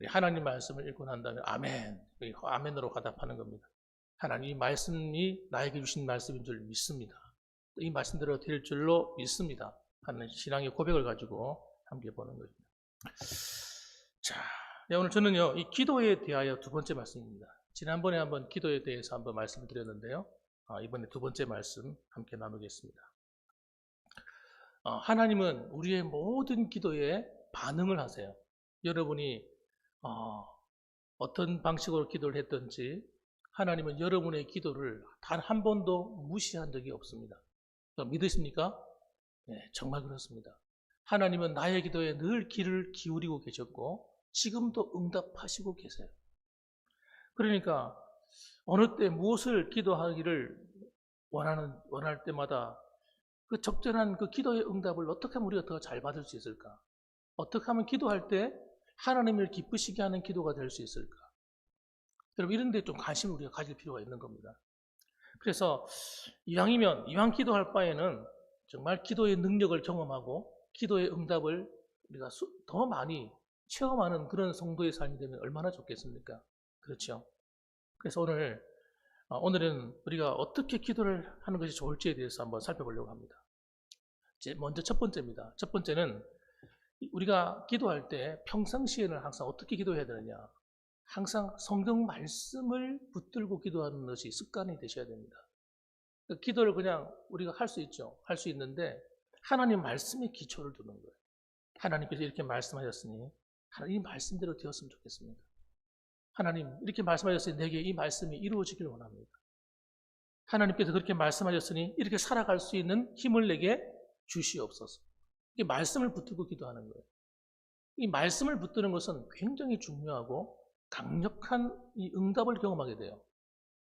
하나님 말씀을 읽고 난 다음에 아멘, 아멘으로 화답하는 겁니다. 하나님 이 말씀이 나에게 주신 말씀인 줄 믿습니다. 이 말씀대로 될 줄로 믿습니다 하는 신앙의 고백을 가지고 함께 보는 것입니다. 자, 오늘 저는요, 이 기도에 대하여 두 번째 말씀입니다. 지난번에 한번 기도에 대해서 한번 말씀을 드렸는데요. 이번에 두 번째 말씀 함께 나누겠습니다. 하나님은 우리의 모든 기도에 반응을 하세요. 여러분이 어떤 방식으로 기도를 했든지 하나님은 여러분의 기도를 단 한 번도 무시한 적이 없습니다. 믿으십니까? 네, 정말 그렇습니다. 하나님은 나의 기도에 늘 귀를 기울이고 계셨고 지금도 응답하시고 계세요. 그러니까 어느 때 무엇을 기도하기를 원할 때마다 그 적절한 그 기도의 응답을 어떻게 하면 우리가 더 잘 받을 수 있을까? 어떻게 하면 기도할 때 하나님을 기쁘시게 하는 기도가 될 수 있을까? 여러분 이런 데 좀 관심을 우리가 가질 필요가 있는 겁니다. 그래서 이왕 기도할 바에는 정말 기도의 능력을 경험하고 기도의 응답을 우리가 더 많이 체험하는 그런 성도의 삶이 되면 얼마나 좋겠습니까? 그렇죠? 그래서 오늘은 우리가 어떻게 기도를 하는 것이 좋을지에 대해서 한번 살펴보려고 합니다. 먼저 첫 번째입니다. 첫 번째는 우리가 기도할 때 평상시에는 항상 어떻게 기도해야 되느냐? 항상 성경 말씀을 붙들고 기도하는 것이 습관이 되셔야 됩니다. 기도를 그냥 우리가 할 수 있죠. 할 수 있는데 하나님 말씀에 기초를 두는 거예요. 하나님께서 이렇게 말씀하셨으니 이 말씀대로 되었으면 좋겠습니다. 하나님 이렇게 말씀하셨으니 내게 이 말씀이 이루어지길 원합니다. 하나님께서 그렇게 말씀하셨으니 이렇게 살아갈 수 있는 힘을 내게 주시옵소서. 이 말씀을 붙들고 기도하는 거예요. 이 말씀을 붙드는 것은 굉장히 중요하고 강력한 이 응답을 경험하게 돼요.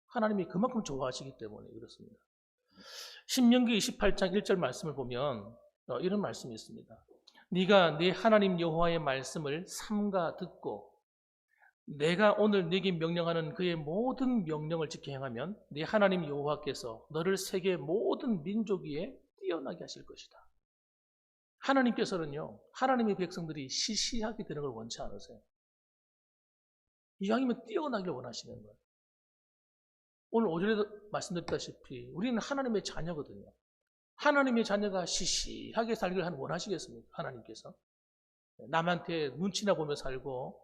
하나님이 그만큼 좋아하시기 때문에 그렇습니다. 신명기 28장 1절 말씀을 보면 이런 말씀이 있습니다. 네가 네 하나님 여호와의 말씀을 삼가 듣고 내가 오늘 네게 명령하는 그의 모든 명령을 지켜 행하면 네 하나님 여호와께서 너를 세계 모든 민족 위에 뛰어나게 하실 것이다. 하나님께서는요, 하나님의 백성들이 시시하게 되는 걸 원치 않으세요. 이왕이면 뛰어나길 원하시는 거예요. 오늘 오전에도 말씀드렸다시피 우리는 하나님의 자녀거든요. 하나님의 자녀가 시시하게 살기를 원하시겠습니까? 하나님께서. 남한테 눈치나 보며 살고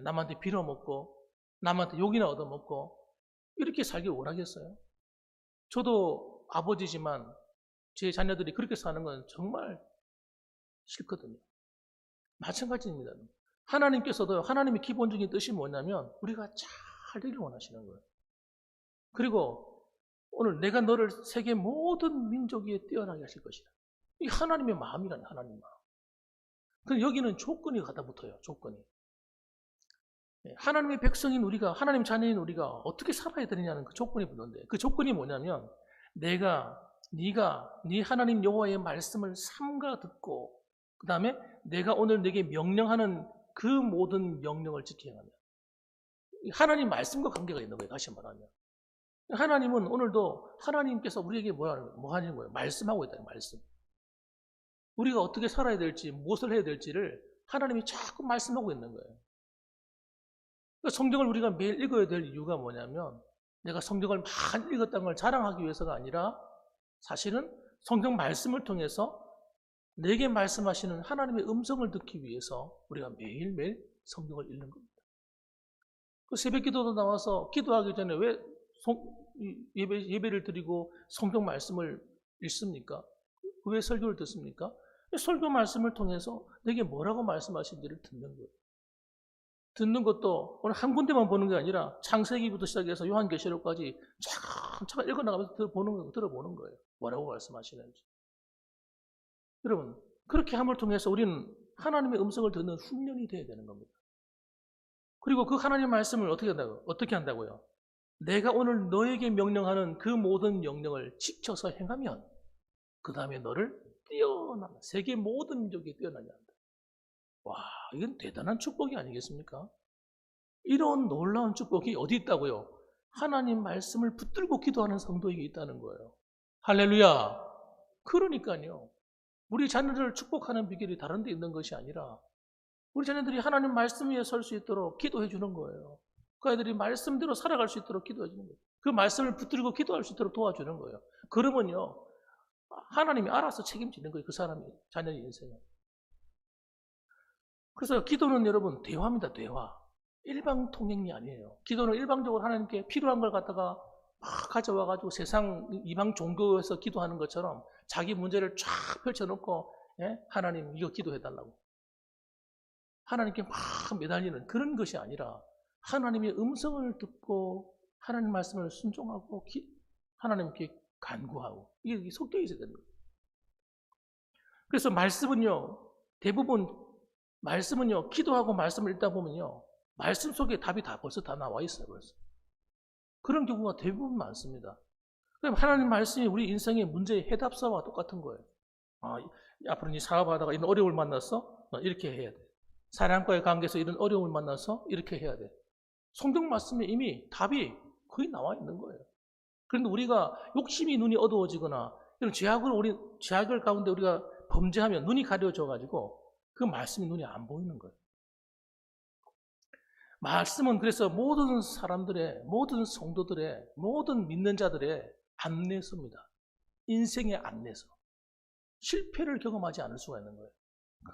남한테 빌어먹고 남한테 욕이나 얻어먹고 이렇게 살길 원하겠어요? 저도 아버지지만 제 자녀들이 그렇게 사는 건 정말 싫거든요. 마찬가지입니다. 하나님께서도 하나님의 기본적인 뜻이 뭐냐면 우리가 잘 되길 원하시는 거예요. 그리고 오늘 내가 너를 세계 모든 민족 위에 뛰어나게 하실 것이다. 이 하나님의 마음이라는 하나님 마음. 근데 여기는 조건이 갖다 붙어요. 조건이. 하나님의 백성인 우리가, 하나님 자녀인 우리가 어떻게 살아야 되느냐는 그 조건이 붙는데 그 조건이 뭐냐면 네가 네 하나님 여호와의 말씀을 삼가 듣고 그 다음에 내가 오늘 내게 명령하는 그 모든 명령을 지켜 행하면 하나님 말씀과 관계가 있는 거예요. 다시 말하면 하나님은 오늘도 하나님께서 우리에게 뭐 하는 거예요? 말씀하고 있다. 말씀. 우리가 어떻게 살아야 될지 무엇을 해야 될지를 하나님이 자꾸 말씀하고 있는 거예요. 성경을 우리가 매일 읽어야 될 이유가 뭐냐면 내가 성경을 많이 읽었다는 걸 자랑하기 위해서가 아니라 사실은 성경 말씀을 통해서 내게 말씀하시는 하나님의 음성을 듣기 위해서 우리가 매일매일 성경을 읽는 겁니다. 그 새벽 기도도 나와서 기도하기 전에 왜 예배를 드리고 성경 말씀을 읽습니까? 왜 설교를 듣습니까? 설교 말씀을 통해서 내게 뭐라고 말씀하신지를 듣는 거예요. 듣는 것도 오늘 한 군데만 보는 게 아니라 창세기부터 시작해서 요한계시록까지 차근차근 읽어나가면서 들어보는 거예요. 뭐라고 말씀하시는지. 여러분, 그렇게 함을 통해서 우리는 하나님의 음성을 듣는 훈련이 되어야 되는 겁니다. 그리고 그 하나님의 말씀을 어떻게 한다고요? 내가 오늘 너에게 명령하는 그 모든 명령을 지켜서 행하면 그 다음에 너를 세계 모든 민족에 뛰어나게 한다. 와, 이건 대단한 축복이 아니겠습니까? 이런 놀라운 축복이 어디 있다고요? 하나님 말씀을 붙들고 기도하는 성도에게 있다는 거예요. 할렐루야. 그러니까요. 우리 자녀들을 축복하는 비결이 다른 데 있는 것이 아니라 우리 자녀들이 하나님 말씀 위에 설 수 있도록 기도해 주는 거예요. 그 아이들이 말씀대로 살아갈 수 있도록 기도해 주는 거예요. 그 말씀을 붙들고 기도할 수 있도록 도와주는 거예요. 그러면요, 하나님이 알아서 책임지는 거예요. 그 사람이, 자녀의 인생을. 그래서 기도는 여러분, 대화입니다, 대화. 일방통행이 아니에요. 기도는 일방적으로 하나님께 필요한 걸 갖다가 막 가져와가지고 세상 이방 종교에서 기도하는 것처럼 자기 문제를 쫙 펼쳐놓고, 예? 하나님 이거 기도해달라고. 하나님께 막 매달리는 그런 것이 아니라 하나님의 음성을 듣고 하나님 말씀을 순종하고 하나님께 간구하고 이게 섞여 있어야 됩니다. 그래서 말씀은요, 대부분 말씀은요, 기도하고 말씀을 읽다 보면요, 말씀 속에 답이 벌써 다 나와 있어요. 벌써. 그런 경우가 대부분 많습니다. 그럼 하나님 말씀이 우리 인생의 문제의 해답사와 똑같은 거예요. 앞으로 이 사업하다가 이런 어려움을 만났어? 이렇게 해야 돼. 사랑과의 관계에서 이런 어려움을 만나서 이렇게 해야 돼. 성경 말씀에 이미 답이 거의 나와 있는 거예요. 그런데 우리가 욕심이 눈이 어두워지거나 이런 죄악을 가운데 우리가 범죄하면 눈이 가려져가지고 그 말씀이 눈이 안 보이는 거예요. 말씀은 그래서 모든 사람들의, 모든 성도들의, 모든 믿는 자들의 안내서입니다. 인생의 안내서. 실패를 경험하지 않을 수가 있는 거예요.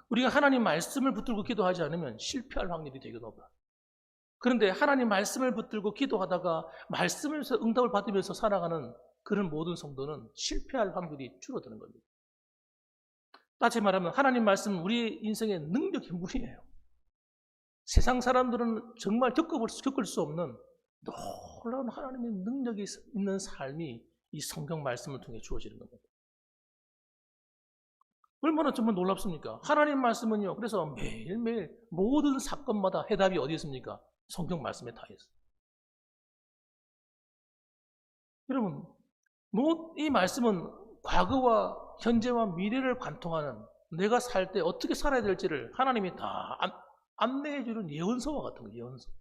우리가 하나님 말씀을 붙들고 기도하지 않으면 실패할 확률이 되게 높아요. 그런데 하나님 말씀을 붙들고 기도하다가 말씀에서 응답을 받으면서 살아가는 그런 모든 성도는 실패할 확률이 줄어드는 겁니다. 다시 말하면 하나님 말씀은 우리 인생의 능력의 문이에요. 세상 사람들은 정말 겪을 수 없는 놀라운 하나님의 능력이 있는 삶이 이 성경 말씀을 통해 주어지는 겁니다. 얼마나 정말 놀랍습니까? 하나님 말씀은요, 그래서 매일매일 모든 사건마다 해답이 어디 있습니까? 성경 말씀에 다 있어요. 여러분, 이 말씀은 과거와 현재와 미래를 관통하는 내가 살 때 어떻게 살아야 될지를 하나님이 다 안내해 주는 예언서와 같은 거예요. 예언서.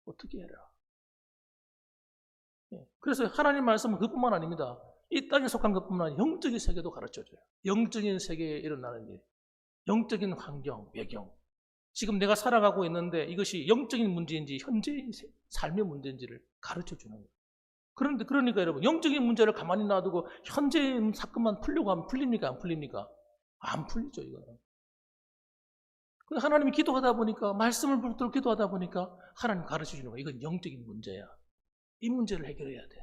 어떻게 해라. 그래서 하나님 말씀은 그뿐만 아닙니다. 이 땅에 속한 것뿐만 아니라 영적인 세계도 가르쳐줘요. 영적인 세계에 일어나는 일, 영적인 환경, 배경. 지금 내가 살아가고 있는데 이것이 영적인 문제인지 현재의 삶의 문제인지를 가르쳐주는 거예요. 그러니까 여러분, 영적인 문제를 가만히 놔두고 현재의 사건만 풀려고 하면 풀립니까? 안 풀립니까? 안 풀리죠, 이거는. 하나님이 기도하다 보니까, 말씀을 붙들고 기도하다 보니까 하나님 가르쳐 주는 거예요. 이건 영적인 문제야. 이 문제를 해결해야 돼.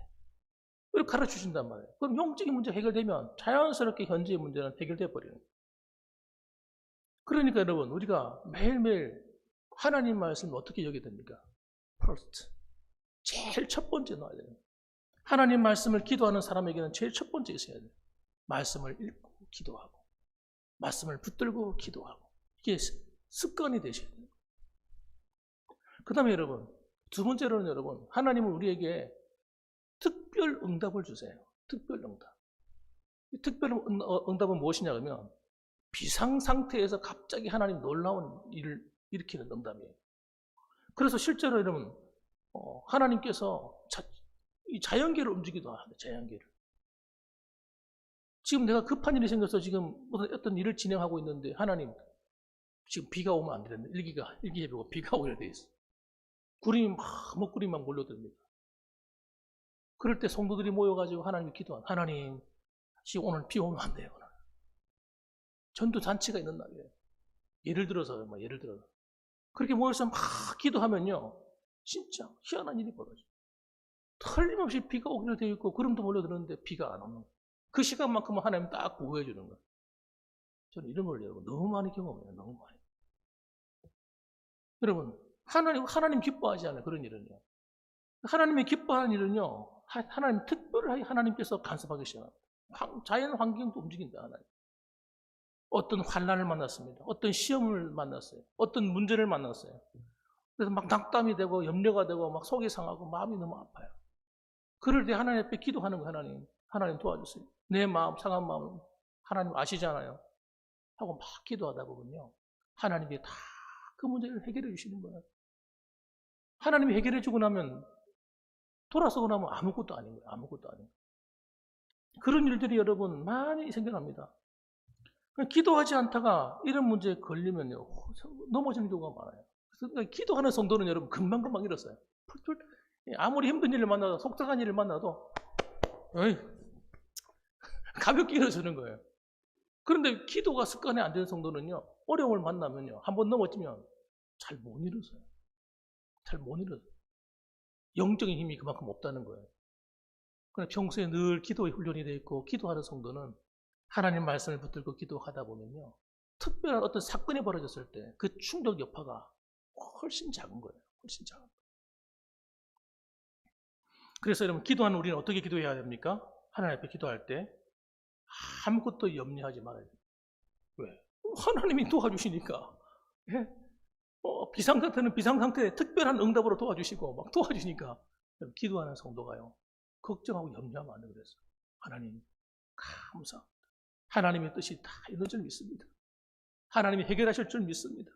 이렇게 가르쳐 주신단 말이에요. 그럼 영적인 문제 해결되면 자연스럽게 현재의 문제는 해결돼 버리는 거예요. 그러니까 여러분, 우리가 매일매일 하나님 말씀을 어떻게 여겨야 됩니까? First. 제일 첫 번째 놔야 돼요. 하나님 말씀을 기도하는 사람에게는 제일 첫 번째 있어야 돼요. 말씀을 읽고 기도하고, 말씀을 붙들고 기도하고. 이게 습관이 되셔야 돼요. 그 다음에 여러분, 두 번째로는 여러분, 하나님은 우리에게 특별 응답을 주세요. 특별 응답. 이 특별 응답은 무엇이냐 하면 비상 상태에서 갑자기 하나님 놀라운 일을 일으키는 응답이에요. 그래서 실제로 여러분, 하나님께서 이 자연계를 움직이기도 합니다. 자연계를. 지금 내가 급한 일이 생겨서 지금 어떤 일을 진행하고 있는데 하나님, 지금 비가 오면 안 되는데 일기예보가 비가 오게 돼 있어. 구름이 먹구름이 막 몰려듭니다. 그럴 때 성도들이 모여가지고 하나님께 기도한 하나님, 오늘 비 오면 안 돼요. 전도 잔치가 있는 날이에요. 예를 들어서 그렇게 모여서 막 기도하면요, 진짜 희한한 일이 벌어져요. 틀림없이 비가 오기로 되어 있고 구름도 몰려드는데 비가 안 오는 거예요. 그 시간만큼은 하나님 딱 보호해 주는 거예요. 저는 이런 걸 여러분 너무 많이 경험해요. 너무 많이. 여러분, 하나님 기뻐하지 않아요. 그런 일은요. 하나님이 기뻐하는 일은요, 하나님 특별히 하나님께서 간섭하기 시작합니다. 자연 환경도 움직인다. 하나님. 어떤 환난을 만났습니다. 어떤 시험을 만났어요. 어떤 문제를 만났어요. 그래서 막 낙담이 되고 염려가 되고 막 속이 상하고 마음이 너무 아파요. 그럴 때 하나님 앞에 기도하는 거예요. 하나님 도와주세요. 내 마음, 상한 마음을 하나님 아시잖아요. 하고 막 기도하다 보면요, 하나님이 다 그 문제를 해결해 주시는 거예요. 하나님이 해결해 주고 나면 돌아서고 나면 아무것도 아닌 거예요. 아무것도 아닌 거예요. 그런 일들이 여러분 많이 생겨납니다. 기도하지 않다가 이런 문제에 걸리면요, 넘어지는 경우가 많아요. 그래서 기도하는 성도는 여러분 금방금방 일어서요. 아무리 힘든 일을 만나도, 속상한 일을 만나도 어이, 가볍게 일어서는 거예요. 그런데 기도가 습관이 안 되는 성도는요, 어려움을 만나면요, 한번 넘어지면 잘 못 일어서요. 잘 못 일어서요. 영적인 힘이 그만큼 없다는 거예요. 그러나 평소에 늘 기도의 훈련이 되어 있고, 기도하는 성도는 하나님 말씀을 붙들고 기도하다 보면요, 특별한 어떤 사건이 벌어졌을 때 그 충격 여파가 훨씬 작은 거예요. 훨씬 작은 거예요. 그래서 여러분, 기도하는 우리는 어떻게 기도해야 됩니까? 하나님 앞에 기도할 때 아무것도 염려하지 말아야 돼요. 왜? 하나님이 도와주시니까. 예? 비상상태는 비상상태에 특별한 응답으로 도와주시고 막 도와주시니까 기도하는 성도가요, 걱정하고 염려하면 안 되겠어요. 하나님 감사합니다. 하나님의 뜻이 다 이런 줄 믿습니다. 하나님이 해결하실 줄 믿습니다.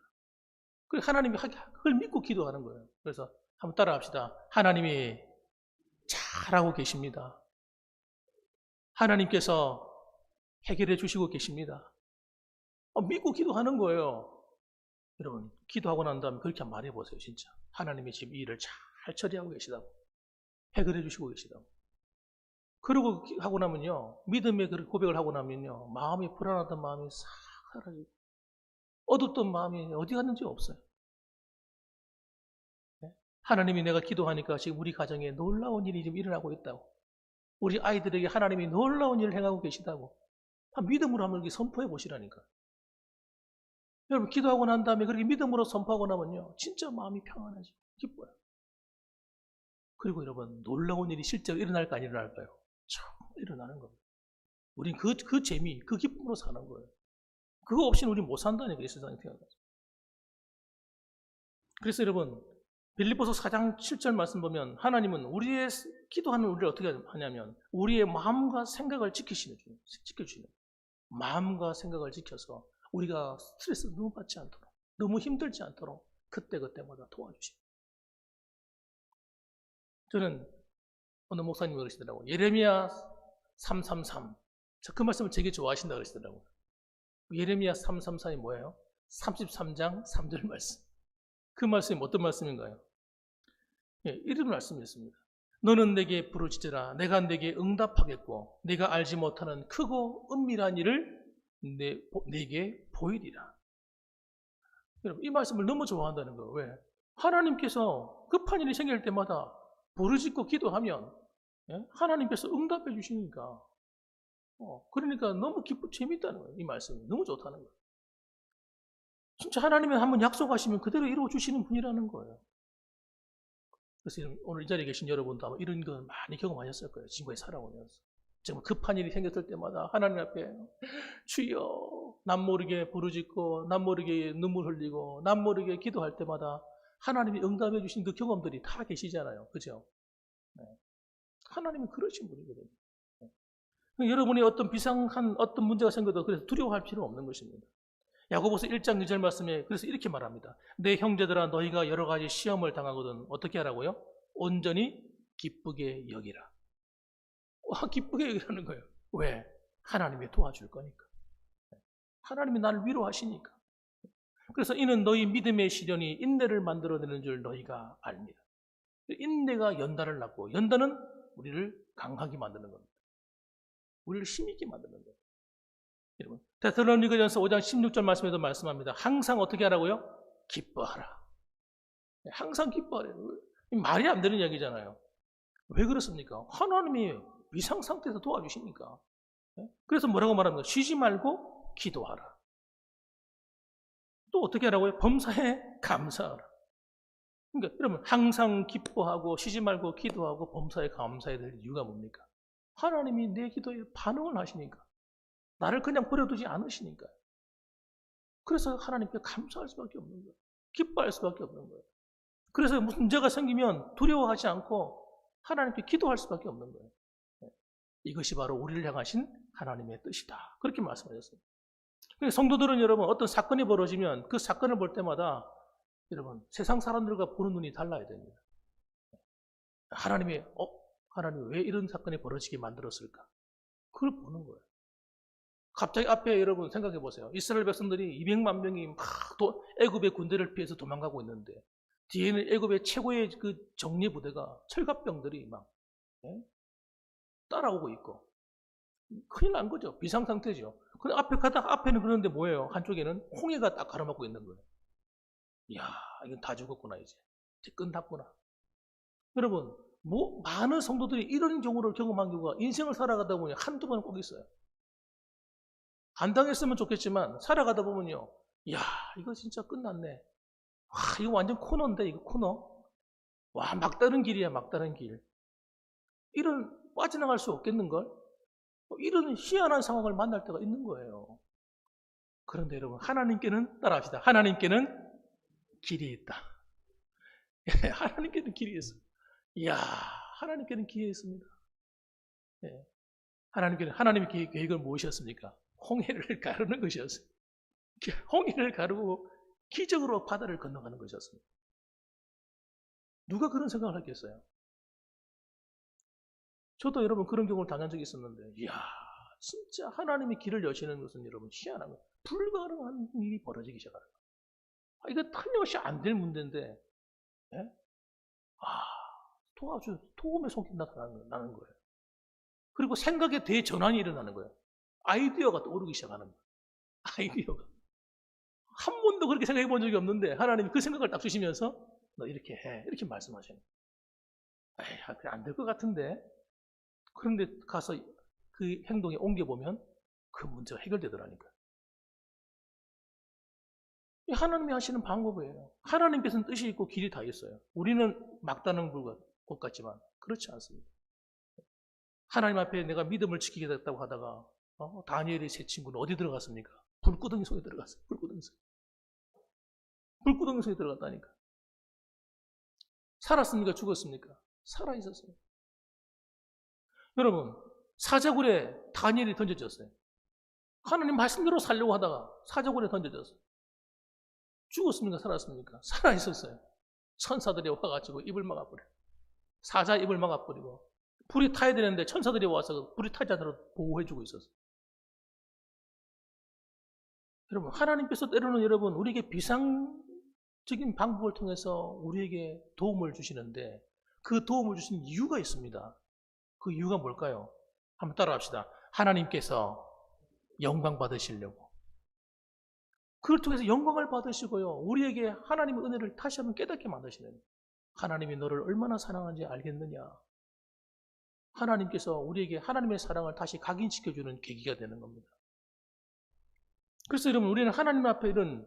그래서 하나님이 그걸 믿고 기도하는 거예요. 그래서 한번 따라합시다. 하나님이 잘하고 계십니다. 하나님께서 해결해 주시고 계십니다. 믿고 기도하는 거예요. 여러분, 기도하고 난 다음에 그렇게 말해 보세요. 진짜 하나님이 지금 이 일을 잘 처리하고 계시다고, 해결해 주시고 계시다고. 그러고 하고 나면요, 믿음의 그 고백을 하고 나면요, 마음이 불안하던 마음이 싹 사라지고 어둡던 마음이 어디 갔는지 없어요. 하나님이 내가 기도하니까 지금 우리 가정에 놀라운 일이 지금 일어나고 있다고, 우리 아이들에게 하나님이 놀라운 일을 행하고 계시다고 믿음으로 한번 이렇게 선포해 보시라니까. 여러분, 기도하고 난 다음에 그렇게 믿음으로 선포하고 나면요, 진짜 마음이 평안하죠. 기뻐요. 그리고 여러분, 놀라운 일이 실제로 일어날까 안 일어날까요? 참 일어나는 겁니다. 우린 그 재미, 그 기쁨으로 사는 거예요. 그거 없이는 우리 못 산다니까, 이 세상에 태어나서. 그래서 여러분, 빌립보서 4장 7절 말씀 보면 하나님은 우리의 기도하는 우리를 어떻게 하냐면 우리의 마음과 생각을 지켜주시는, 마음과 생각을 지켜서 우리가 스트레스 너무 받지 않도록, 너무 힘들지 않도록 그때그때마다 도와주시고. 저는 어느 목사님이 그러시더라고요. 예레미야 333. 그 말씀을 되게 좋아하신다고 그러시더라고요. 예레미야 333이 뭐예요? 33장 3절 말씀. 그 말씀이 어떤 말씀인가요? 예, 이런 말씀이었습니다. 너는 내게 부르짖으라. 내가 내게 응답하겠고 네가 알지 못하는 크고 은밀한 일을 내게 보이리라. 여러분, 이 말씀을 너무 좋아한다는 거예요. 왜? 하나님께서 급한 일이 생길 때마다 부르짖고 기도하면 하나님께서 응답해 주시니까 그러니까 너무 재밌다는 거예요. 이 말씀이 너무 좋다는 거예요. 진짜 하나님이 한번 약속하시면 그대로 이루어 주시는 분이라는 거예요. 그래서 오늘 이 자리에 계신 여러분도 아마 이런 거 많이 경험하셨을 거예요. 지금까지 살아오면서. 정말 급한 일이 생겼을 때마다 하나님 앞에 주여, 남 모르게 부르짖고 남 모르게 눈물 흘리고 남 모르게 기도할 때마다 하나님이 응답해 주신 그 경험들이 다 계시잖아요. 그죠? 네. 하나님은 그러신 분이거든요. 네. 여러분이 어떤 비상한 어떤 문제가 생겨도 그래서 두려워할 필요 없는 것입니다. 야고보서 1장 2절 말씀에 그래서 이렇게 말합니다. 내 형제들아, 너희가 여러 가지 시험을 당하거든 어떻게 하라고요? 온전히 기쁘게 여기라. 기쁘게 여기라는 거예요. 왜? 하나님이 도와줄 거니까. 하나님이 나를 위로하시니까. 그래서 이는 너희 믿음의 시련이 인내를 만들어내는 줄 너희가 압니다. 인내가 연단을 낳고, 연단은 우리를 강하게 만드는 겁니다. 우리를 힘있게 만드는 거예요. 여러분, 데살로니가전서 5장 16절 말씀에도 말씀합니다. 항상 어떻게 하라고요? 기뻐하라. 항상 기뻐하래요. 말이 안 되는 이야기잖아요. 왜 그렇습니까? 하나님이 비상 상태에서 도와주시니까. 그래서 뭐라고 말합니까? 쉬지 말고 기도하라. 또 어떻게 하라고요? 범사에 감사하라. 그러니까 여러분, 항상 기뻐하고 쉬지 말고 기도하고 범사에 감사해야 될 이유가 뭡니까? 하나님이 내 기도에 반응을 하시니까. 나를 그냥 버려두지 않으시니까. 그래서 하나님께 감사할 수밖에 없는 거예요. 기뻐할 수밖에 없는 거예요. 그래서 무슨 문제가 생기면 두려워하지 않고 하나님께 기도할 수밖에 없는 거예요. 이것이 바로 우리를 향하신 하나님의 뜻이다. 그렇게 말씀하셨어요. 성도들은 여러분, 어떤 사건이 벌어지면 그 사건을 볼 때마다 여러분, 세상 사람들과 보는 눈이 달라야 됩니다. 하나님이 왜 이런 사건이 벌어지게 만들었을까? 그걸 보는 거예요. 갑자기 앞에 여러분 생각해 보세요. 이스라엘 백성들이 200만 명이 막 애굽의 군대를 피해서 도망가고 있는데 뒤에는 애굽의 최고의 그 정예 부대가 철갑병들이 막 따라오고 있고 큰일 난 거죠. 비상 상태죠. 근데 앞에는 그런데 뭐예요? 한쪽에는 홍해가 딱 가로막고 있는 거예요. 이야, 이건 다 죽었구나 이제 끝났구나. 여러분, 많은 성도들이 이런 경우를 경험한 경우가 인생을 살아가다 보니 한두 번은 꼭 있어요. 안 당했으면 좋겠지만 살아가다 보면요, 이야, 이거 진짜 끝났네. 와, 이거 완전 코너인데, 이거 코너. 와, 막다른 길이야, 막다른 길. 이런 빠져나갈 수 없겠는걸? 이런 희한한 상황을 만날 때가 있는 거예요. 그런데 여러분, 하나님께는 따라합시다. 하나님께는 길이 있다. 하나님께는 길이 있어. 이야, 하나님께는 길이 있습니다. 예. 하나님의 계획을 무엇이었습니까? 홍해를 가르는 것이었어요. 홍해를 가르고 기적으로 바다를 건너가는 것이었습니다. 누가 그런 생각을 하겠어요? 저도 여러분 그런 경우를 당한 적이 있었는데, 이야, 진짜 하나님의 길을 여시는 것은 여러분 희한한 거예요. 불가능한 일이 벌어지기 시작하는 거예요. 이거 틀림없이 안 될 문제인데, 예? 아주 도움의 손길이 나타나는 거예요. 그리고 생각에 대전환이 일어나는 거예요. 아이디어가 떠오르기 시작하는 거예요. 아이디어가. 한 번도 그렇게 생각해 본 적이 없는데 하나님이 그 생각을 딱 주시면서 너 이렇게 해. 이렇게 말씀하시는 거예요. 에이, 안 될 것 같은데. 그런데 가서 그 행동에 옮겨보면 그 문제가 해결되더라니까요. 하나님이 하시는 방법이에요. 하나님께서는 뜻이 있고 길이 다 있어요. 우리는 막다른 것 같지만 그렇지 않습니다. 하나님 앞에 내가 믿음을 지키겠다고 하다가 다니엘의 세 친구는 어디 들어갔습니까? 불구덩이 속에 들어갔어요. 불구덩이 속에 들어갔다니까. 살았습니까? 죽었습니까? 살아있었어요. 여러분, 사자굴에 다니엘이 던져졌어요. 하나님 말씀대로 살려고 하다가 사자굴에 던져졌어요. 죽었습니까? 살았습니까? 살아있었어요. 천사들이 와가지고 입을 막아버려요. 사자 입을 막아버리고 불이 타야 되는데 천사들이 와서 불이 타지 않도록 보호해주고 있었어요. 여러분, 하나님께서 때로는 여러분 우리에게 비상적인 방법을 통해서 우리에게 도움을 주시는데 그 도움을 주신 이유가 있습니다. 그 이유가 뭘까요? 한번 따라합시다. 하나님께서 영광 받으시려고. 그걸 통해서 영광을 받으시고요. 우리에게 하나님의 은혜를 다시 한번 깨닫게 만드시는, 하나님이 너를 얼마나 사랑하는지 알겠느냐. 하나님께서 우리에게 하나님의 사랑을 다시 각인시켜주는 계기가 되는 겁니다. 그래서 여러분, 우리는 하나님 앞에 이런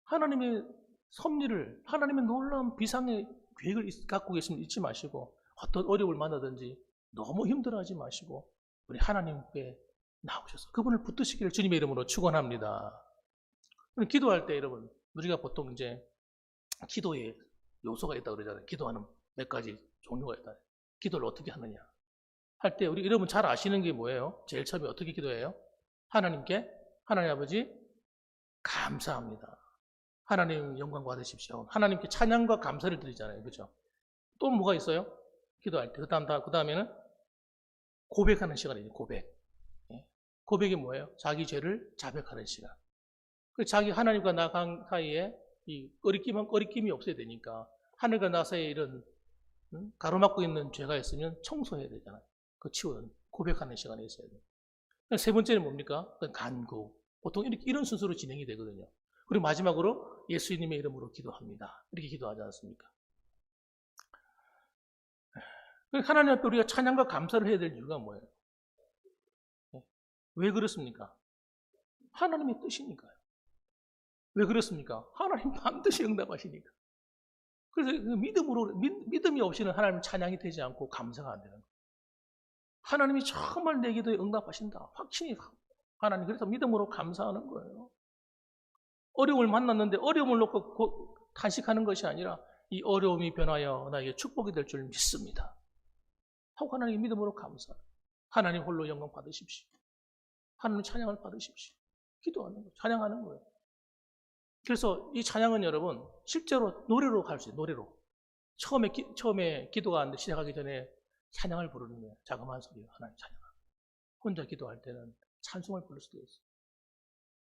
하나님의 섭리를, 하나님의 놀라운 비상의 계획을 갖고 계시면 잊지 마시고, 어떤 어려움을 만나든지 너무 힘들어하지 마시고 우리 하나님께 나오셔서 그분을 붙드시기를 주님의 이름으로 축원합니다. 기도할 때 여러분, 우리가 보통 이제 기도에 요소가 있다고 그러잖아요. 기도하는 몇 가지 종류가 있다. 기도를 어떻게 하느냐 할 때 우리 여러분 잘 아시는 게 뭐예요? 제일 처음에 어떻게 기도해요? 하나님께, 하나님 아버지 감사합니다. 하나님 영광 받으십시오. 하나님께 찬양과 감사를 드리잖아요. 그렇죠? 또 뭐가 있어요? 기도할 때. 그 다음에는 고백하는 시간이에요. 고백. 고백이 뭐예요? 자기 죄를 자백하는 시간. 자기 하나님과 나 사이에 이 꺼리낌이 없어야 되니까 하늘과 나 사이에 이런 가로막고 있는 죄가 있으면 청소해야 되잖아요. 그 치우는 고백하는 시간이 있어야 돼요. 세 번째는 뭡니까? 간구. 보통 이런 순서로 진행이 되거든요. 그리고 마지막으로 예수님의 이름으로 기도합니다. 이렇게 기도하지 않습니까? 하나님 앞에 우리가 찬양과 감사를 해야 될 이유가 뭐예요? 왜 그렇습니까? 하나님의 뜻이니까요. 왜 그렇습니까? 하나님 반드시 응답하시니까. 그래서 믿음이 없이는 하나님 찬양이 되지 않고 감사가 안 되는 거예요. 하나님이 정말 내 기도에 응답하신다. 확신이 하나님, 그래서 믿음으로 감사하는 거예요. 어려움을 만났는데 어려움을 놓고 탄식하는 것이 아니라 이 어려움이 변하여 나에게 축복이 될 줄 믿습니다. 하고 하나님의 믿음으로 감사해요. 하나님 홀로 영광 받으십시오. 하나님 찬양을 받으십시오. 기도하는 거예요. 찬양하는 거예요. 그래서 이 찬양은 여러분 실제로 노래로 갈 수 있어요. 노래로. 처음에 기도가 시작하기 전에 찬양을 부르는 거예요. 자그마한 소리로 하나님 찬양하고. 혼자 기도할 때는 찬송을 부를 수도 있어요.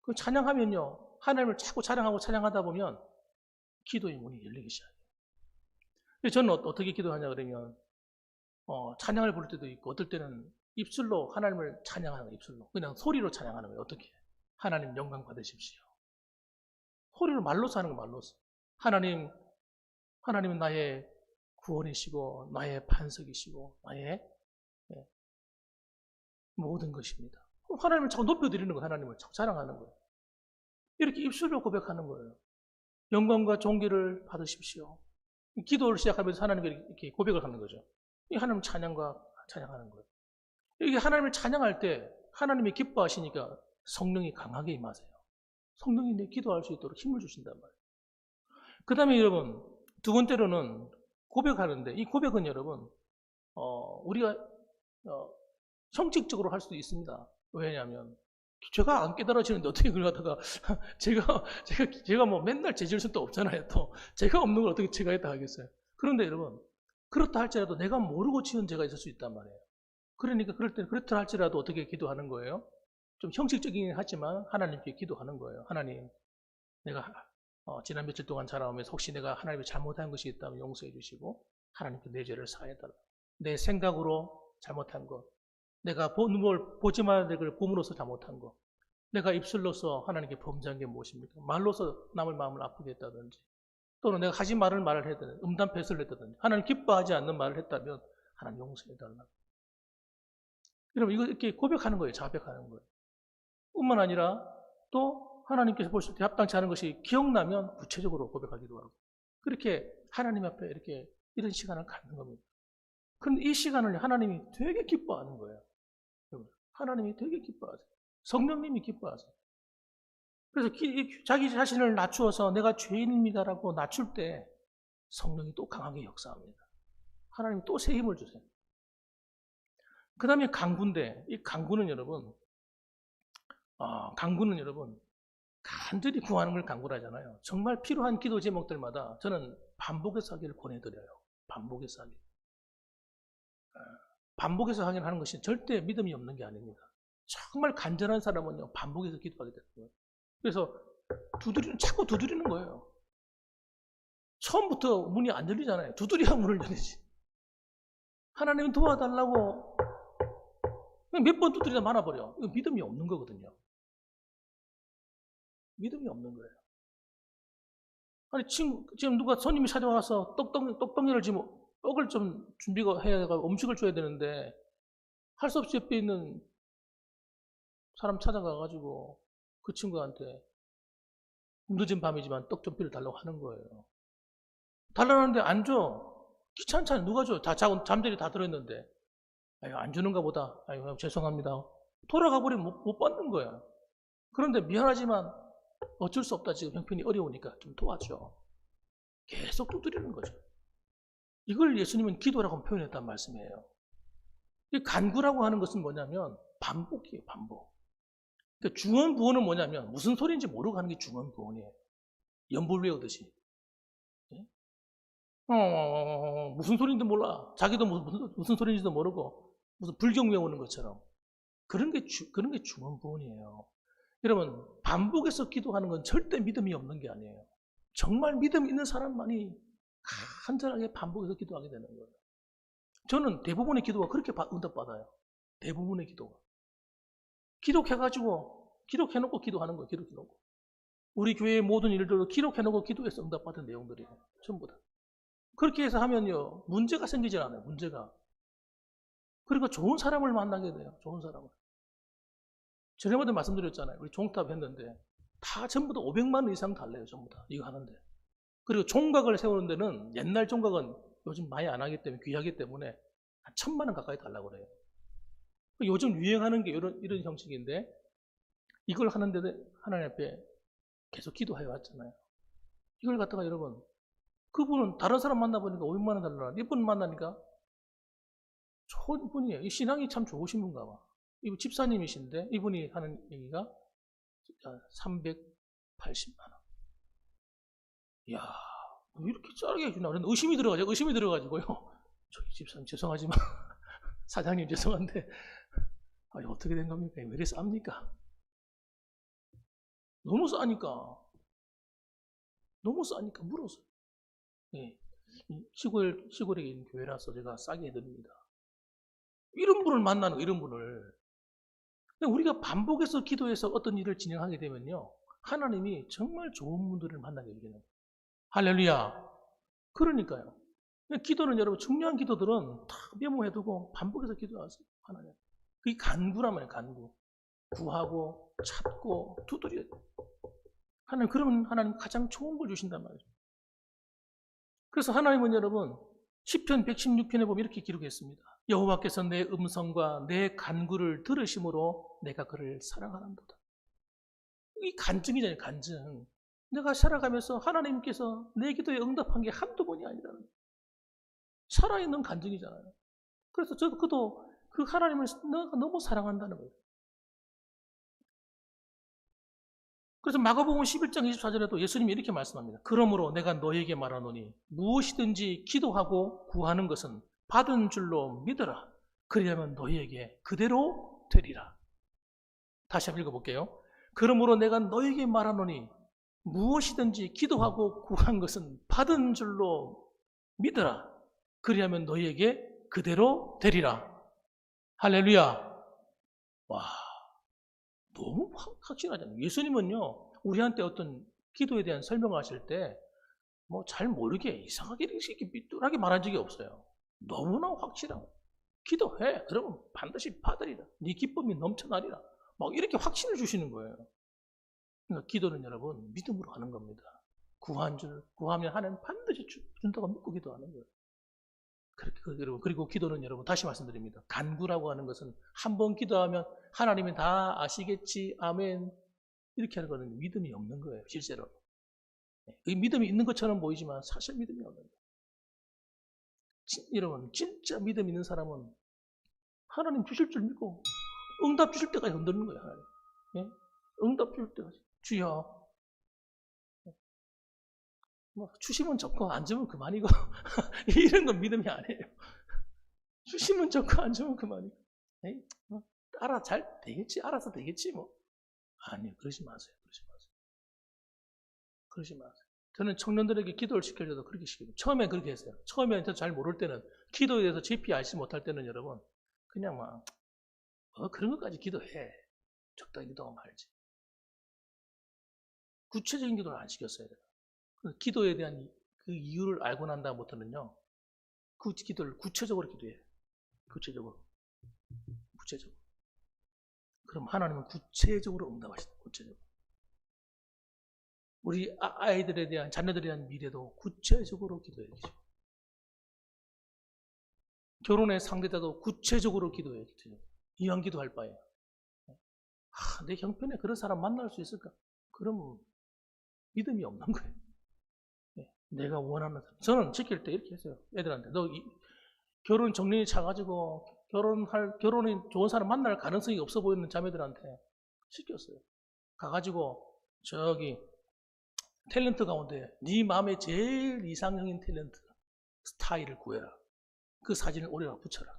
그 찬양하면요, 하나님을 자꾸 찬양하고 찬양하다 보면 기도의 문이 열리기 시작해요. 저는 어떻게 기도하냐 그러면 찬양을 부를 때도 있고 어떨 때는 입술로 하나님을 찬양하는 거예요. 입술로 그냥 소리로 찬양하는 거예요. 어떻게? 하나님 영광 받으십시오. 소리로 말로서 하는 거 말로서. 하나님은 나의 구원이시고 나의 반석이시고 나의 모든 것입니다. 하나님을 자꾸 높여드리는 거예요. 하나님을 자꾸 자랑하는 거예요. 이렇게 입술로 고백하는 거예요. 영광과 존귀를 받으십시오. 기도를 시작하면서 하나님께 이렇게 고백을 하는 거죠. 이 하나님 찬양하는 거예요. 이게 하나님을 찬양할 때 하나님이 기뻐하시니까 성령이 강하게 임하세요. 성령이 내 기도할 수 있도록 힘을 주신단 말이에요. 그 다음에 여러분, 두 번째로는 고백하는데, 이 고백은 여러분, 우리가 형식적으로 할 수도 있습니다. 왜냐하면 제가 안 깨달아지는데 어떻게 그걸 갖다가 제가 뭐 맨날 재질 수도 없잖아요. 또 제가 없는 걸 어떻게 제가 했다 하겠어요. 그런데 여러분, 그렇다 할지라도 내가 모르고 지은 죄가 있을 수 있단 말이에요. 그러니까 그럴 때 그렇다 할지라도 어떻게 기도하는 거예요? 좀 형식적이긴 하지만 하나님께 기도하는 거예요. 하나님, 내가 지난 며칠 동안 자라오면서 혹시 내가 하나님께 잘못한 것이 있다면 용서해 주시고 하나님께 내 죄를 사해달라. 내 생각으로 잘못한 것, 내가 보지 말아야 될 걸 봄으로써 잘못한 것, 내가 입술로서 하나님께 범죄한 게 무엇입니까? 말로서 남의 마음을 아프게 했다든지, 또는 내가 하지 말을 말을 했다든지, 음담패설을 했다든지, 하나님 기뻐하지 않는 말을 했다면 하나님 용서해달라. 여러분, 이거 이렇게 고백하는 거예요. 자백하는 거예요. 뿐만 아니라 또 하나님께서 보실 때 합당치 않은 것이 기억나면 구체적으로 고백하기도 하고, 그렇게 하나님 앞에 이렇게 이런 시간을 갖는 겁니다. 그런데 이 시간을 하나님이 되게 기뻐하는 거예요. 하나님이 되게 기뻐하세요. 성령님이 기뻐하세요. 그래서 자기 자신을 낮추어서 내가 죄인입니다라고 낮출 때 성령이 또 강하게 역사합니다. 하나님이 또 새 힘을 주세요. 그 다음에 강구인데, 이 강구는 여러분, 간절히 구하는 걸 강구를 하잖아요. 정말 필요한 기도 제목들마다 저는 반복해서 하기를 권해드려요. 반복해서 하기. 반복해서 하는 것이 절대 믿음이 없는 게 아닙니다. 정말 간절한 사람은요, 반복해서 기도하게 되는 거예요. 그래서 자꾸 두드리는 거예요. 처음부터 문이 안 열리잖아요. 두드려야 문을 열리지. 하나님 도와달라고 몇 번 두드리다 말아버려. 이거 믿음이 없는 거거든요. 믿음이 없는 거예요. 아니, 지금 누가 손님이 찾아와서 떡덩이를 지금 떡을 좀 준비가 해야 되고 음식을 줘야 되는데 할 수 없이 옆에 있는 사람 찾아가가지고 그 친구한테 늦은 밤이지만 떡 좀 빌려달라고 하는 거예요. 달라는데 안 줘. 귀찮잖아요. 누가 줘? 다 잠자리 다 들어있는데. 아유, 안 주는가 보다. 아유, 죄송합니다. 돌아가 버리면 못 받는 거야. 그런데 미안하지만 어쩔 수 없다. 지금 형편이 어려우니까 좀 도와줘. 계속 두드리는 거죠. 이걸 예수님은 기도라고 표현했단 말씀이에요. 이 간구라고 하는 것은 뭐냐면 반복이에요. 반복. 그러니까 중언부언은 뭐냐면 무슨 소리인지 모르고 하는 게 중언부언이에요. 연불 외우듯이. 무슨 소리인지 몰라. 자기도 무슨 소리인지도 모르고 무슨 불경 외우는 것처럼. 그런 게 중언부언이에요. 여러분, 반복해서 기도하는 건 절대 믿음이 없는 게 아니에요. 정말 믿음 있는 사람만이 간절하게 반복해서 기도하게 되는 거예요. 저는 대부분의 기도가 그렇게 응답받아요. 대부분의 기도가. 기록해놓고 기도하는 거예요. 기록해놓고. 우리 교회의 모든 일들을 기록해놓고 기도해서 응답받은 내용들이에요. 전부 다. 그렇게 해서 하면요, 문제가 생기질 않아요. 문제가. 그리고 좋은 사람을 만나게 돼요. 좋은 사람을. 전에도 말씀드렸잖아요. 우리 종탑 했는데 다 전부 다 500만 원 이상 달래요. 전부 다. 이거 하는데. 그리고 종각을 세우는 데는 옛날 종각은 요즘 많이 안 하기 때문에 귀하기 때문에 한 1000만 원 가까이 달라고 그래요. 요즘 유행하는 게 이런 형식인데 이걸 하는데도 하나님 앞에 계속 기도해 왔잖아요. 이걸 갖다가 여러분, 그분은 다른 사람 만나보니까 500만 원 달라고 이분 만나니까 좋은 분이에요. 이 신앙이 참 좋으신 분가 봐. 이분 집사님이신데 이분이 하는 얘기가 380만 원. 이야, 이렇게 짜게 해주나? 의심이 들어가지고요. 저기 집사님 죄송하지만 사장님 죄송한데 아니, 어떻게 된 겁니까? 왜 이렇게 쌉니까? 너무 싸니까. 너무 싸니까 물었어요. 예. 시골에 있는 교회라서 제가 싸게 해드립니다. 이런 분을 만나는 거, 이런 분을. 우리가 반복해서 기도해서 어떤 일을 진행하게 되면요. 하나님이 정말 좋은 분들을 만나게 되는 거예요. 할렐루야. 그러니까요. 기도는 여러분, 중요한 기도들은 다 메모해두고 반복해서 기도하세요. 하나님. 그게 간구란 말이에요, 간구. 구하고, 찾고, 두드려야 돼요. 하나님, 그러면 하나님 가장 좋은 걸 주신단 말이죠. 그래서 하나님은 여러분, 시편 116편에 보면 이렇게 기록했습니다. 여호와께서 내 음성과 내 간구를 들으심으로 내가 그를 사랑하란도다. 이 간증이잖아요, 간증. 내가 살아가면서 하나님께서 내 기도에 응답한 게 한두 번이 아니라는 거예요. 살아있는 간증이잖아요. 그래서 그도 그 하나님을 내가 너무 사랑한다는 거예요. 그래서 마가복음 11장 24절에도 예수님이 이렇게 말씀합니다. 그러므로 내가 너에게 말하노니 무엇이든지 기도하고 구하는 것은 받은 줄로 믿어라. 그리하면 너희에게 그대로 되리라. 다시 한번 읽어볼게요. 그러므로 내가 너에게 말하노니 무엇이든지 기도하고 구한 것은 받은 줄로 믿어라. 그리하면 너희에게 그대로 되리라. 할렐루야. 와, 너무 확실하잖아요. 예수님은요, 우리한테 어떤 기도에 대한 설명을 하실 때, 뭐 잘 모르게 이상하게 이렇게 삐뚤하게 말한 적이 없어요. 너무나 확실하고. 기도해. 그러면 반드시 받으리라. 네 기쁨이 넘쳐나리라. 막 이렇게 확신을 주시는 거예요. 그러니까 기도는 여러분, 믿음으로 하는 겁니다. 구하면 하나님 반드시 준다고 믿고 기도하는 거예요. 그리고 기도는 여러분, 다시 말씀드립니다. 간구라고 하는 것은 한 번 기도하면 하나님이 다 아시겠지, 아멘. 이렇게 하는 거는 믿음이 없는 거예요, 실제로. 믿음이 있는 것처럼 보이지만 사실 믿음이 없는 거예요. 여러분, 진짜 믿음 있는 사람은 하나님 주실 줄 믿고 응답 주실 때까지 흔드는 거예요, 하나님. 예? 응답 주실 때까지. 주여. 뭐 주시면 좋고 안 주면 그만이고 이런 건 믿음이 아니에요. 주시면 좋고 안 주면 그만이고. 에이, 뭐, 잘 되겠지, 알아서 되겠지 뭐. 아니요, 그러지 마세요. 그러지 마세요. 저는 청년들에게 기도를 시킬 때도 그렇게 시켜요. 처음엔 그렇게 했어요. 처음에 잘 모를 때는, 기도에 대해서 깊이 알지 못할 때는 여러분, 그냥 막 그런 것까지 기도해. 적당히 기도하고 말지. 구체적인 기도를 안 시켰어요. 기도에 대한 그 이유를 알고 난 다음부터는요, 그 기도를 구체적으로 기도해요. 구체적으로. 그럼 하나님은 구체적으로 응답하신다. 구체적으로. 우리 아이들에 대한, 자녀들에 대한 미래도 구체적으로 기도해야죠. 결혼의 상대자도 구체적으로 기도해야죠. 이왕 기도할 바에. 내 형편에 그런 사람 만날 수 있을까? 그러면 믿음이 없는 거예요. 내가 원하는 사람. 저는 지킬 때 이렇게 했어요. 애들한테. 너 결혼 정신이 차가지고 결혼이 좋은 사람 만날 가능성이 없어 보이는 자매들한테 시켰어요. 가가지고 저기 탤런트 가운데 네 마음에 제일 이상형인 탤런트 스타일을 구해라. 그 사진을 올려라 붙여라.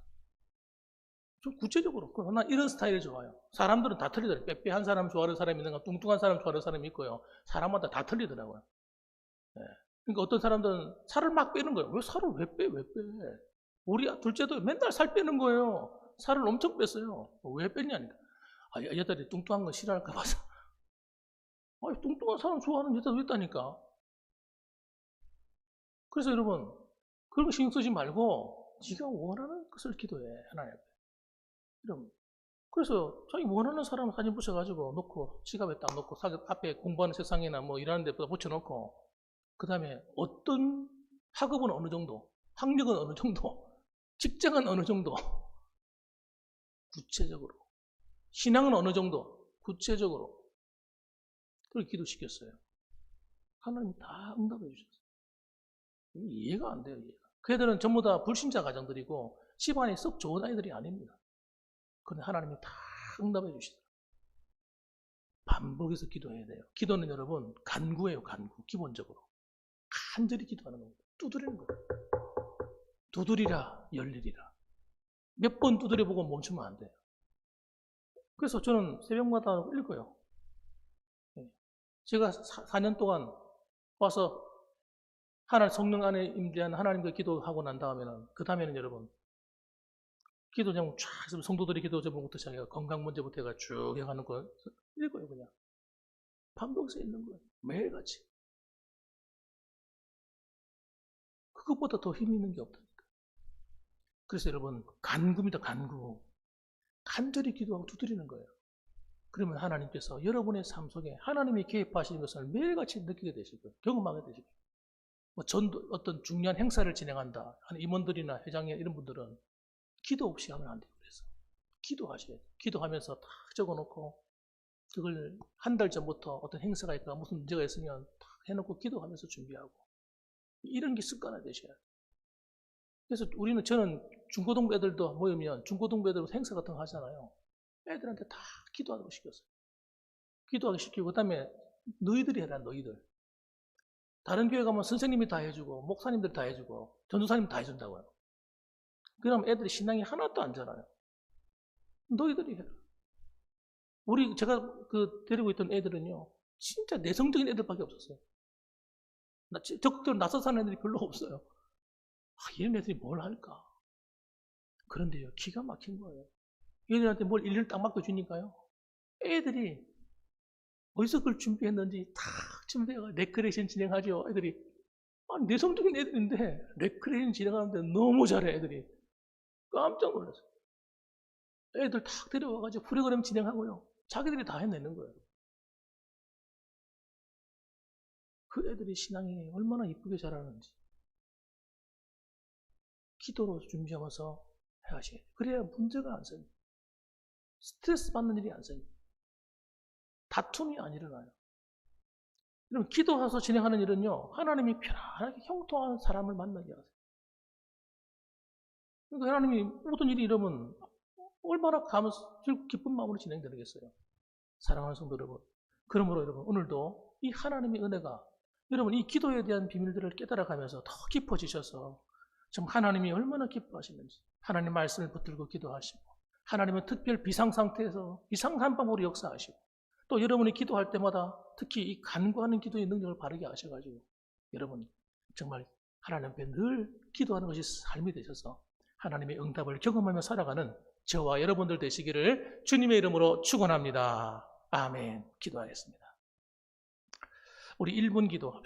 좀 구체적으로. 난 이런 스타일이 좋아요. 사람들은 다 틀리더라고요. 빼빼한 사람 좋아하는 사람이 있는가, 뚱뚱한 사람 좋아하는 사람이 있고요. 사람마다 다 틀리더라고요. 네. 그러니까 어떤 사람들은 살을 막 빼는 거예요. 왜 살을 왜 빼? 우리 둘째도 맨날 살 빼는 거예요. 살을 엄청 뺐어요. 왜 뺐냐니까. 여자들이 뚱뚱한 거 싫어할까 봐서. 뚱뚱한 사람 좋아하는 여자도 있다니까. 그래서 여러분, 그런 거 신경 쓰지 말고 네가 원하는 것을 기도해. 하나님 앞에. 여러분. 그래서 자기 원하는 사람 사진 붙여가지고 놓고, 지갑에 딱 놓고, 앞에 공부하는 세상이나 뭐 일하는 데보다 붙여놓고, 그 다음에 어떤 학업은 어느 정도, 학력은 어느 정도, 직장은 어느 정도, 구체적으로. 신앙은 어느 정도, 구체적으로. 그렇게 기도시켰어요. 하나님이 다 응답해 주셨어요. 이해가 안 돼요, 이해가. 그 애들은 전부 다 불신자 가정들이고, 집안이 썩 좋은 아이들이 아닙니다. 그런데 하나님이 다 응답해 주시더라고요. 반복해서 기도해야 돼요. 기도는 여러분, 간구예요, 간구. 기본적으로. 간절히 기도하는 겁니다. 두드리는 거예요. 두드리라, 열리리라. 몇 번 두드려보고 멈추면 안 돼요. 그래서 저는 새벽마다 읽어요. 제가 4년 동안 와서 성령 안에 임재한 하나님과 기도하고 난 다음에는, 그 다음에는 여러분, 기도 제목 쫙 있으면 성도들이 기도 제목부터 시작해서 건강 문제부터 해가 쭉 해가는 거 읽어요, 그냥. 반복해서 읽는 거예요. 매일같이. 그것보다 더 힘 있는 게 없다니까. 그래서 여러분, 간구입니다, 간구. 간절히 기도하고 두드리는 거예요. 그러면 하나님께서 여러분의 삶 속에 하나님이 개입하시는 것을 매일같이 느끼게 되실 거예요. 경험하게 되실 거예요. 뭐 전도, 어떤 중요한 행사를 진행한다 하는 임원들이나 회장님 이런 분들은 기도 없이 하면 안 돼요. 그래서 기도하셔야 돼요. 기도하면서 다 적어놓고 그걸 한 달 전부터 어떤 행사가 있거나 무슨 문제가 있으면 다 해놓고 기도하면서 준비하고, 이런 게 습관화 되셔야 돼요. 그래서 저는 중고등부 애들도 모이면 중고등부 애들 행사 같은 거 하잖아요. 애들한테 다 기도하도록 시켰어요. 기도하기 시키고, 그 다음에 너희들이 해라, 너희들. 다른 교회 가면 선생님이 다 해주고 목사님들 다 해주고 전도사님 다 해준다고요. 그럼 애들이 신앙이 하나도 안 자라요. 너희들이 해라. 제가 데리고 있던 애들은요, 진짜 내성적인 애들밖에 없었어요. 적극적으로 나서 사는 애들이 별로 없어요. 이런 애들이 뭘 할까? 그런데요, 기가 막힌 거예요. 얘들한테 뭘 일을 딱 맡겨주니까요, 애들이 어디서 그걸 준비했는지 다 준비해가 레크레이션 진행하죠. 애들이 내성적인 애들인데 레크레이션 진행하는데 너무 잘해. 애들이 깜짝 놀랐어요. 애들 탁 데려와가지고 프로그램 진행하고요, 자기들이 다 해내는 거예요. 그 애들이 신앙이 얼마나 이쁘게 자라는지 기도로 준비하면서 해야지. 그래야 문제가 안 생겨요. 스트레스 받는 일이 안 생겨요. 다툼이 안 일어나요. 그럼 기도해서 진행하는 일은요, 하나님이 편안하게 형통한 사람을 만나게 하세요. 그러니까 하나님이 모든 일이 이러면 얼마나 기쁜 마음으로 진행되겠어요. 사랑하는 성도 여러분, 그러므로 여러분, 오늘도 이 하나님의 은혜가 여러분 이 기도에 대한 비밀들을 깨달아가면서 더 깊어지셔서 좀 하나님이 얼마나 기뻐하시는지 하나님 말씀을 붙들고 기도하시고, 하나님은 특별 비상상태에서 이상한 방법으로 역사하시고, 또 여러분이 기도할 때마다 특히 이 간구하는 기도의 능력을 바르게 하셔가지고 여러분 정말 하나님 앞에 늘 기도하는 것이 삶이 되셔서 하나님의 응답을 경험하며 살아가는 저와 여러분들 되시기를 주님의 이름으로 축원합니다. 아멘. 기도하겠습니다. 우리 1분 기도